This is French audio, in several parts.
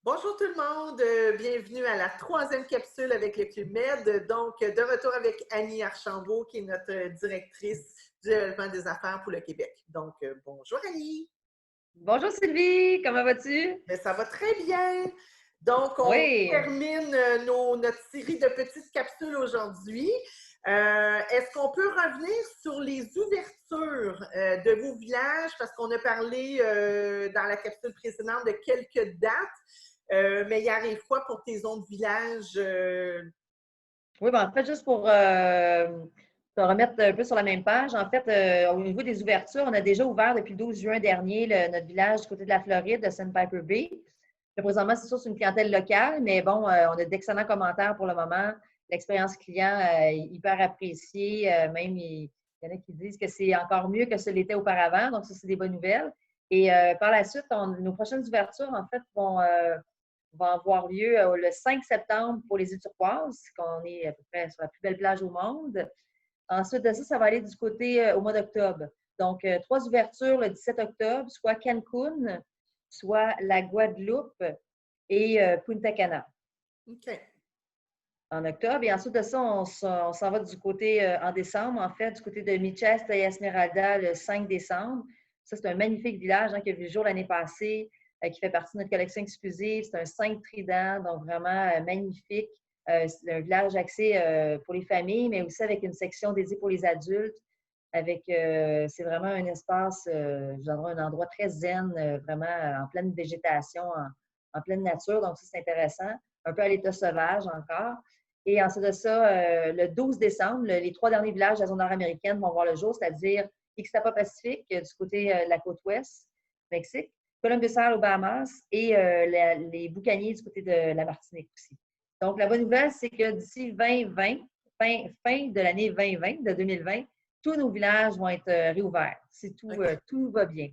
Bonjour tout le monde, bienvenue à la troisième capsule avec le Club Med. Donc, de retour avec Annie Archambault, qui est notre directrice du développement des affaires pour le Québec. Donc, bonjour Annie. Bonjour Sylvie, comment vas-tu? Mais ça va très bien. Donc, on Oui. termine notre série de petites capsules aujourd'hui. Est-ce qu'on peut revenir sur les ouvertures de vos villages? Parce qu'on a parlé dans la capsule précédente de quelques dates. Mais il arrive quoi pour tes autres villages? Oui, ben en fait, juste pour te remettre un peu sur la même page, en fait, au niveau des ouvertures, on a déjà ouvert depuis le 12 juin dernier notre village du côté de la Floride, de Sandpiper Bay. Là, présentement, c'est sûr, c'est une clientèle locale, mais bon, on a d'excellents commentaires pour le moment. L'expérience client est hyper appréciée. Même, il y en a qui disent que c'est encore mieux que ce l'était auparavant. Donc, ça, c'est des bonnes nouvelles. Et par la suite, nos prochaines ouvertures, en fait, vont avoir lieu le 5 septembre pour les îles Turquoises, qu'on est à peu près sur la plus belle plage au monde. Ensuite de ça, ça va aller du côté au mois d'octobre. Donc, trois ouvertures le 17 octobre, soit Cancun, soit la Guadeloupe et Punta Cana OK. en octobre. Et ensuite de ça, on s'en va du côté en décembre, en fait, du côté de Micheste et Esmeralda le 5 décembre. Ça, c'est un magnifique village qui a vu le jour l'année passée, qui fait partie de notre collection exclusive. C'est un 5 tridents, donc vraiment magnifique. C'est un village axé pour les familles, mais aussi avec une section dédiée pour les adultes. C'est vraiment un espace, un endroit très zen, vraiment en pleine végétation, en pleine nature. Donc, ça, c'est intéressant. Un peu à l'état sauvage encore. Et ensuite de ça, le 12 décembre, les trois derniers villages de la zone nord-américaine vont voir le jour, c'est-à-dire Ixtapa Pacifique, du côté de la côte ouest, Mexique, Columbus Isle aux Bahamas et les Boucaniers du côté de la Martinique aussi. Donc, la bonne nouvelle, c'est que d'ici 2020, fin de l'année 2020, de 2020, tous nos villages vont être réouverts. C'est tout, OK. tout va bien.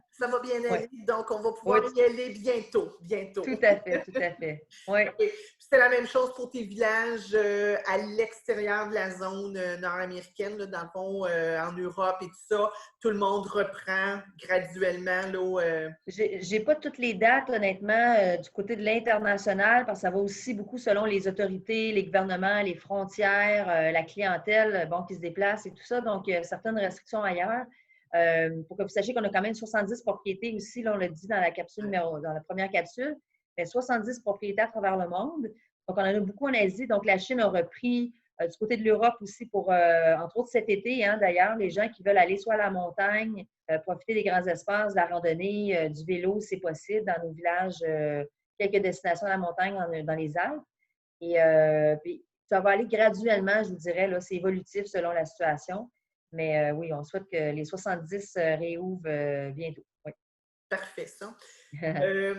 Ça va bien Oui, aller, donc on va oui, pouvoir y aller bientôt, bientôt. tout à fait, tout à fait. Oui. OK. C'est la même chose pour tes villages à l'extérieur de la zone nord-américaine, là, dans le fond, en Europe et tout ça. Tout le monde reprend graduellement. Là, J'ai pas toutes les dates, honnêtement, du côté de l'international, parce que ça va aussi beaucoup selon les autorités, les gouvernements, les frontières, la clientèle, bon, qui se déplace et tout ça. Donc, il y a certaines restrictions ailleurs. Pour que vous sachiez qu'on a quand même 70 propriétés aussi, là, on l'a dit dans la capsule dans la première capsule, mais 70 propriétés à travers le monde. Donc, on en a beaucoup en Asie. Donc, la Chine a repris du côté de l'Europe aussi pour, entre autres cet été, hein, d'ailleurs, les gens qui veulent aller soit à la montagne, profiter des grands espaces, de la randonnée, du vélo, c'est possible dans nos villages, quelques destinations à la montagne dans les Alpes. Et puis, ça va aller graduellement, je vous dirais, là, c'est évolutif selon la situation. Mais oui, on souhaite que les 70 réouvrent bientôt. Oui. parfait, ça. Euh,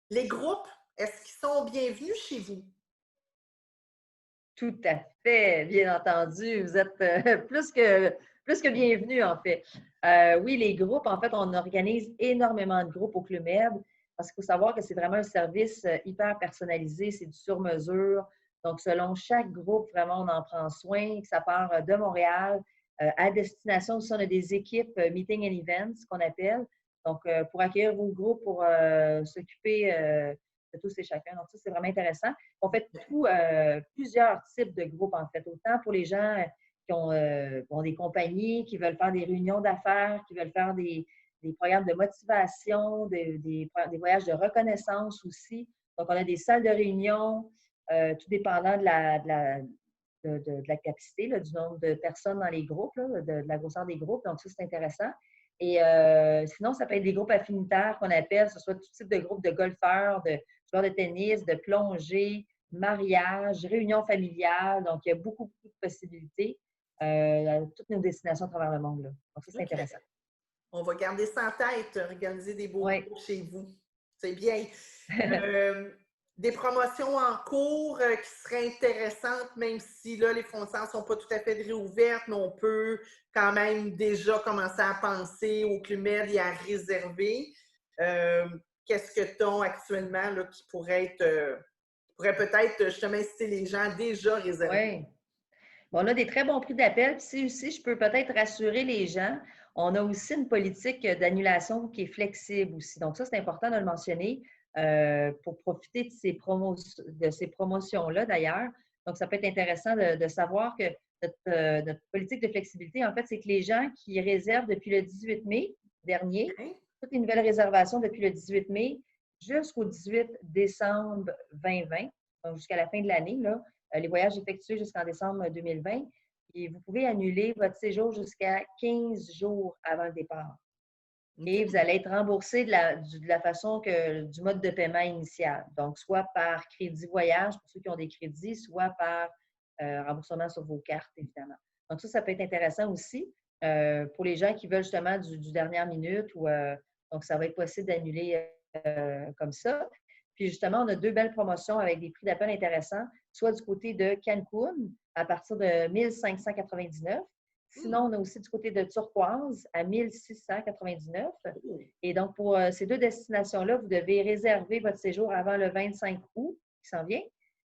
les groupes, est-ce qu'ils sont bienvenus chez vous? Tout à fait, bien entendu. Vous êtes plus que bienvenus, en fait. Oui, les groupes, en fait, on organise énormément de groupes au Club Med parce qu'il faut savoir que c'est vraiment un service hyper personnalisé, c'est du sur-mesure. Donc, selon chaque groupe, vraiment, on en prend soin, que ça part de Montréal à destination. Aussi, on a des équipes meeting and events qu'on appelle. Donc, pour accueillir vos groupes, pour s'occuper de tous et chacun. Donc, ça, c'est vraiment intéressant. On fait plusieurs types de groupes, en fait, autant pour les gens qui ont des compagnies, qui veulent faire des réunions d'affaires, qui veulent faire des programmes de motivation, des voyages de reconnaissance aussi. Donc, on a des salles de réunion, tout dépendant de la capacité, là, du nombre de personnes dans les groupes, là, de la grosseur des groupes. Donc, ça, c'est intéressant. Et sinon, ça peut être des groupes affinitaires qu'on appelle, que ce soit tout type de groupes de golfeurs, de joueurs de tennis, de plongée, mariage, réunion familiale. Donc, il y a beaucoup, beaucoup de possibilités à toutes nos destinations à travers le monde. Là. Donc, ça, c'est OK. intéressant. On va garder ça en tête, organiser des beaux Oui. groupes chez vous. C'est bien. Euh, des promotions en cours qui seraient intéressantes, même si là, les frontières ne sont pas tout à fait réouvertes, mais on peut quand même déjà commencer à penser au Club Med et à réserver. Qu'est-ce que tu as actuellement là, qui pourrait peut-être justement inciter les gens à déjà réserver? Oui. Bon, on a des très bons prix d'appel. Puis aussi, je peux peut-être rassurer les gens. On a aussi une politique d'annulation qui est flexible aussi. Donc, ça, c'est important de le mentionner. pour profiter de ces promotions-là, d'ailleurs. Donc, ça peut être intéressant de savoir que notre politique de flexibilité, en fait, c'est que les gens qui réservent depuis le 18 mai dernier, toutes les nouvelles réservations depuis le 18 mai jusqu'au 18 décembre 2020, donc jusqu'à la fin de l'année, là, les voyages effectués jusqu'en décembre 2020, et vous pouvez annuler votre séjour jusqu'à 15 jours avant le départ. Et vous allez être remboursé de la façon du mode de paiement initial. Donc, soit par crédit voyage pour ceux qui ont des crédits, soit par remboursement sur vos cartes, évidemment. Donc, ça peut être intéressant aussi pour les gens qui veulent justement du dernière minute. Donc, ça va être possible d'annuler comme ça. Puis, justement, on a 2 belles promotions avec des prix d'appel intéressants, soit du côté de Cancun à partir de 1599. Sinon, on a aussi du côté de Turquoise à 1699. Et donc, pour ces 2 destinations-là, vous devez réserver votre séjour avant le 25 août qui s'en vient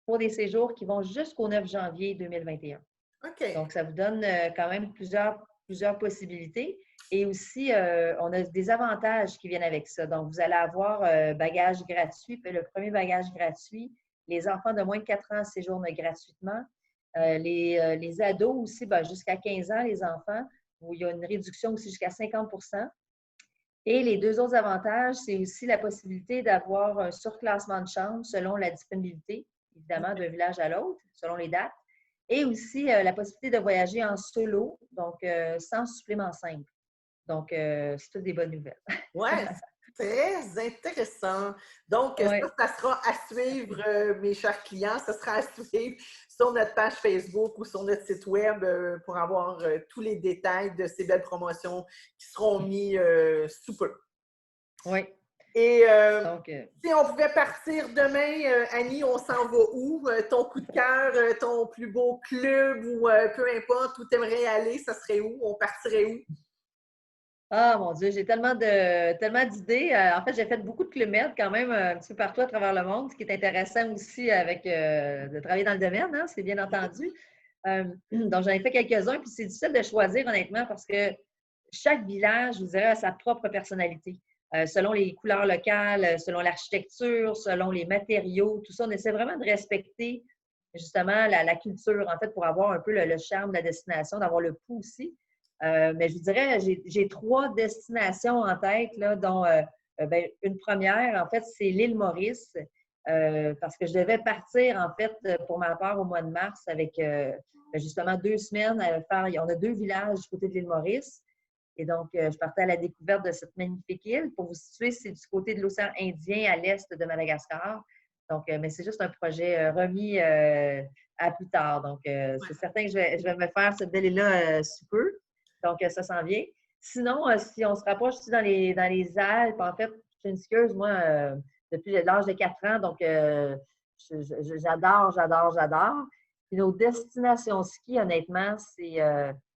pour des séjours qui vont jusqu'au 9 janvier 2021. OK. Donc, ça vous donne quand même plusieurs possibilités. Et aussi, on a des avantages qui viennent avec ça. Donc, vous allez avoir bagage gratuit. Le premier bagage gratuit, les enfants de moins de 4 ans séjournent gratuitement. Les ados aussi, jusqu'à 15 ans, les enfants, où il y a une réduction aussi jusqu'à 50 %. Et les 2 autres avantages, c'est aussi la possibilité d'avoir un surclassement de chambre selon la disponibilité, évidemment, d'un village à l'autre, selon les dates. Et aussi la possibilité de voyager en solo, donc sans supplément simple. Donc, c'est toutes des bonnes nouvelles. Oui, très intéressant. Donc, ça sera à suivre, mes chers clients. Ça sera à suivre sur notre page Facebook ou sur notre site web pour avoir tous les détails de ces belles promotions qui seront mis sous peu. Oui. Et si on pouvait partir demain, Annie, on s'en va où? Ton coup de cœur, ton plus beau club ou peu importe où tu aimerais aller, ça serait où? On partirait où? Ah, mon Dieu, j'ai tellement d'idées. En fait, j'ai fait beaucoup de Club Med quand même un petit peu partout à travers le monde, ce qui est intéressant aussi avec de travailler dans le domaine, hein, c'est bien entendu. Donc, j'en ai fait quelques-uns, puis c'est difficile de choisir honnêtement parce que chaque village, je vous dirais, a sa propre personnalité. Selon les couleurs locales, selon l'architecture, selon les matériaux, tout ça, on essaie vraiment de respecter justement la culture, en fait, pour avoir un peu le charme de la destination, d'avoir le pouls aussi. Mais je vous dirais, j'ai 3 destinations en tête, là, dont une première, en fait, c'est l'île Maurice, parce que je devais partir, en fait, pour ma part au mois de mars avec justement 2 semaines à faire. On a 2 villages du côté de l'île Maurice. Et donc, je partais à la découverte de cette magnifique île. Pour vous situer, c'est du côté de l'océan Indien à l'est de Madagascar. Donc, mais c'est juste un projet remis à plus tard. Donc, c'est certain que je vais me faire cette belle île-là sous peu. Donc, ça s'en vient. Sinon, si on se rapproche aussi dans les Alpes, en fait, je suis une skieuse, moi, depuis l'âge de 4 ans. Donc, j'adore. Puis nos destinations ski, honnêtement, c'est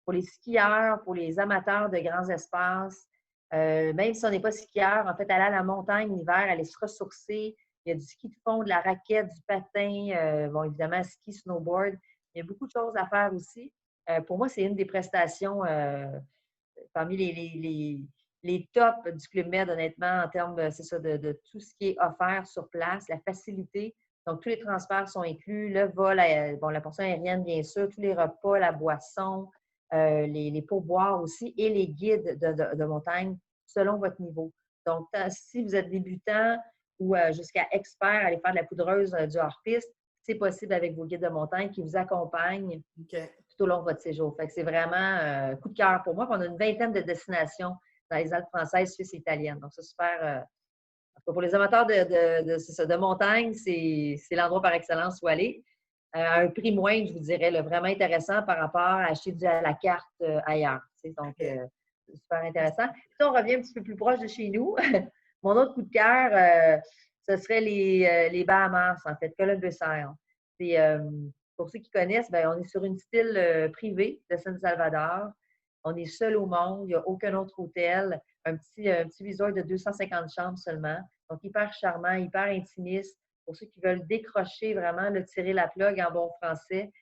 pour les skieurs, pour les amateurs de grands espaces. Même si on n'est pas skieur, en fait, aller à la montagne l'hiver, aller se ressourcer. Il y a du ski de fond, de la raquette, du patin, bon, évidemment, ski, snowboard. Il y a beaucoup de choses à faire aussi. Pour moi, c'est une des prestations parmi les tops du Club Med, honnêtement, en termes, c'est ça, de tout ce qui est offert sur place, la facilité. Donc, tous les transferts sont inclus, le vol, la portion aérienne, bien sûr, tous les repas, la boisson, les pourboires aussi et les guides de montagne selon votre niveau. Donc, si vous êtes débutant ou jusqu'à expert, aller faire de la poudreuse du hors-piste, c'est possible avec vos guides de montagne qui vous accompagnent tout au long de votre séjour. Fait que c'est vraiment coup de cœur pour moi. Puis on a une vingtaine de destinations dans les Alpes françaises, suisses et italiennes. Donc, c'est super. Pour les amateurs de montagne, c'est l'endroit par excellence où aller. À un prix moindre, je vous dirais, là, vraiment intéressant par rapport à acheter à la carte ailleurs. Donc, c'est super intéressant. Puis, on revient un petit peu plus proche de chez nous. Mon autre coup de cœur, ce serait les Bahamas, en fait, Columbus Island. C'est, pour ceux qui connaissent, bien, on est sur une petite île privée de San Salvador. On est seul au monde. Il n'y a aucun autre hôtel. Un petit resort de 250 chambres seulement. Donc, hyper charmant, hyper intimiste. Pour ceux qui veulent décrocher vraiment, tirer la plug en bon français.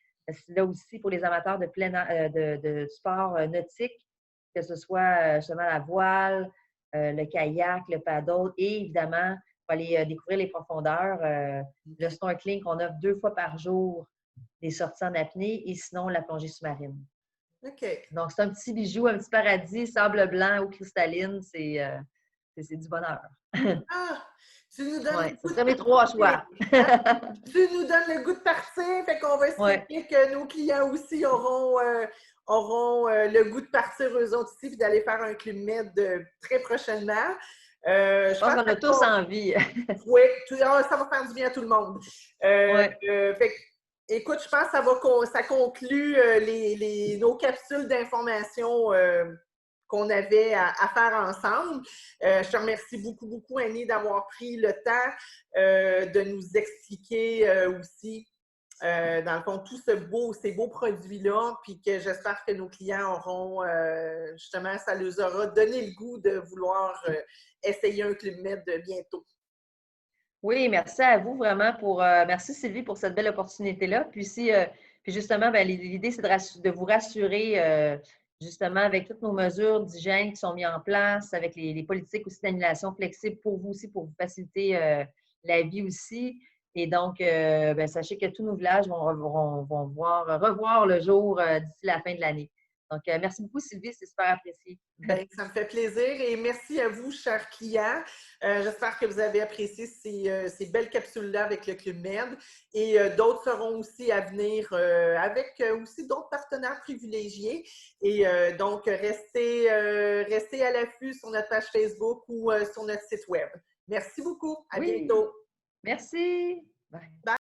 Là aussi, pour les amateurs de sport nautique, que ce soit justement la voile, le kayak, le paddle et évidemment aller découvrir les profondeurs. Le snorkeling qu'on offre 2 fois par jour, des sorties en apnée et sinon la plongée sous-marine. OK. Donc, c'est un petit bijou, un petit paradis, sable blanc, eau cristalline, c'est du bonheur. Ah! Tu nous donnes Oui, le ce goût de serait mes 3 partir. choix. Hein? Tu nous donnes le goût de partir, fait qu'on va Oui, espérer que nos clients aussi auront le goût de partir eux autres aussi puis d'aller faire un Club Med très prochainement. je Je pense pense qu'on a tous envie. oui, ça va faire du bien à tout le monde. Oui. Fait que, écoute, je pense que ça conclut nos capsules d'information qu'on avait à faire ensemble. Je te remercie beaucoup, beaucoup, Annie, d'avoir pris le temps de nous expliquer aussi, dans le fond, tous ces beaux produits-là, puis que j'espère que nos clients auront, justement, ça leur aura donné le goût de vouloir essayer un Club Med bientôt. Oui, merci à vous vraiment merci Sylvie pour cette belle opportunité-là. Puis justement, ben, l'idée, c'est de vous rassurer justement avec toutes nos mesures d'hygiène qui sont mises en place, avec les politiques aussi d'annulation flexible pour vous aussi, pour vous faciliter la vie aussi. Et donc, ben, sachez que tous nos villages vont revoir le jour d'ici la fin de l'année. Donc, merci beaucoup Sylvie, c'est super apprécié. Bien, ça me fait plaisir et merci à vous, chers clients. J'espère que vous avez apprécié ces belles capsules-là avec le Club Med et d'autres seront aussi à venir avec aussi d'autres partenaires privilégiés. Et donc, restez à l'affût sur notre page Facebook ou sur notre site Web. Merci beaucoup. À Oui, bientôt. merci. Bye. Bye.